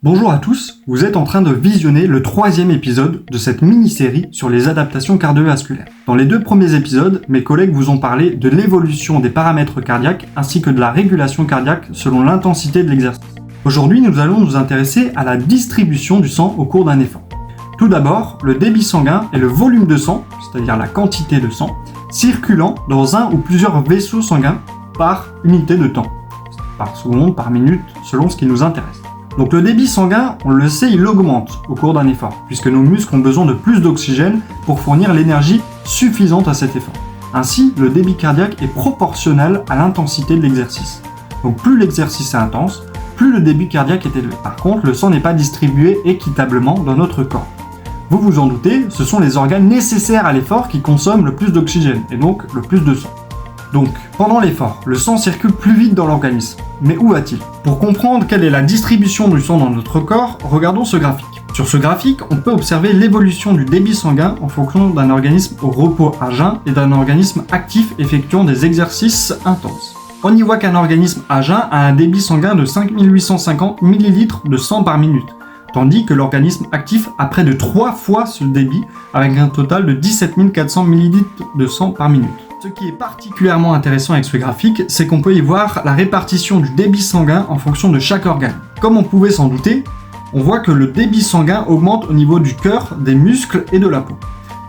Bonjour à tous, vous êtes en train de visionner le 3e épisode de cette mini-série sur les adaptations cardiovasculaires. Dans les 2 premiers épisodes, mes collègues vous ont parlé de l'évolution des paramètres cardiaques ainsi que de la régulation cardiaque selon l'intensité de l'exercice. Aujourd'hui, nous allons nous intéresser à la distribution du sang au cours d'un effort. Tout d'abord, le débit sanguin est le volume de sang, c'est-à-dire la quantité de sang, circulant dans un ou plusieurs vaisseaux sanguins par unité de temps, par seconde, par minute, selon ce qui nous intéresse. Donc le débit sanguin, on le sait, il augmente au cours d'un effort, puisque nos muscles ont besoin de plus d'oxygène pour fournir l'énergie suffisante à cet effort. Ainsi, le débit cardiaque est proportionnel à l'intensité de l'exercice. Donc plus l'exercice est intense, plus le débit cardiaque est élevé. Par contre, le sang n'est pas distribué équitablement dans notre corps. Vous vous en doutez, ce sont les organes nécessaires à l'effort qui consomment le plus d'oxygène, et donc le plus de sang. Donc, pendant l'effort, le sang circule plus vite dans l'organisme. Mais où va-t-il ? Pour comprendre quelle est la distribution du sang dans notre corps, regardons ce graphique. Sur ce graphique, on peut observer l'évolution du débit sanguin en fonction d'un organisme au repos à jeun et d'un organisme actif effectuant des exercices intenses. On y voit qu'un organisme à jeun a un débit sanguin de 5850 ml de sang par minute, tandis que l'organisme actif a près de 3 fois ce débit, avec un total de 17 400 ml de sang par minute. Ce qui est particulièrement intéressant avec ce graphique, c'est qu'on peut y voir la répartition du débit sanguin en fonction de chaque organe. Comme on pouvait s'en douter, on voit que le débit sanguin augmente au niveau du cœur, des muscles et de la peau,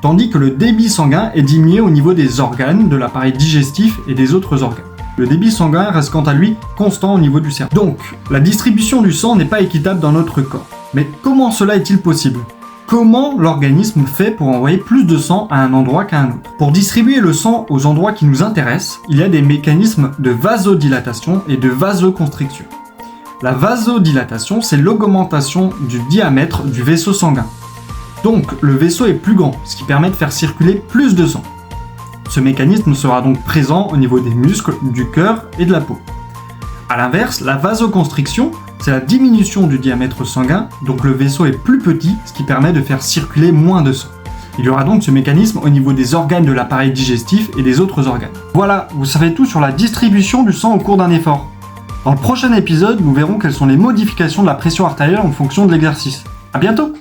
tandis que le débit sanguin est diminué au niveau des organes, de l'appareil digestif et des autres organes. Le débit sanguin reste quant à lui constant au niveau du cerveau. Donc, la distribution du sang n'est pas équitable dans notre corps. Mais comment cela est-il possible ? Comment l'organisme fait pour envoyer plus de sang à un endroit qu'à un autre ? Pour distribuer le sang aux endroits qui nous intéressent, il y a des mécanismes de vasodilatation et de vasoconstriction. La vasodilatation, c'est l'augmentation du diamètre du vaisseau sanguin. Donc, le vaisseau est plus grand, ce qui permet de faire circuler plus de sang. Ce mécanisme sera donc présent au niveau des muscles, du cœur et de la peau. A l'inverse, la vasoconstriction, c'est la diminution du diamètre sanguin, donc le vaisseau est plus petit, ce qui permet de faire circuler moins de sang. Il y aura donc ce mécanisme au niveau des organes de l'appareil digestif et des autres organes. Voilà, vous savez tout sur la distribution du sang au cours d'un effort. Dans le prochain épisode, nous verrons quelles sont les modifications de la pression artérielle en fonction de l'exercice. À bientôt !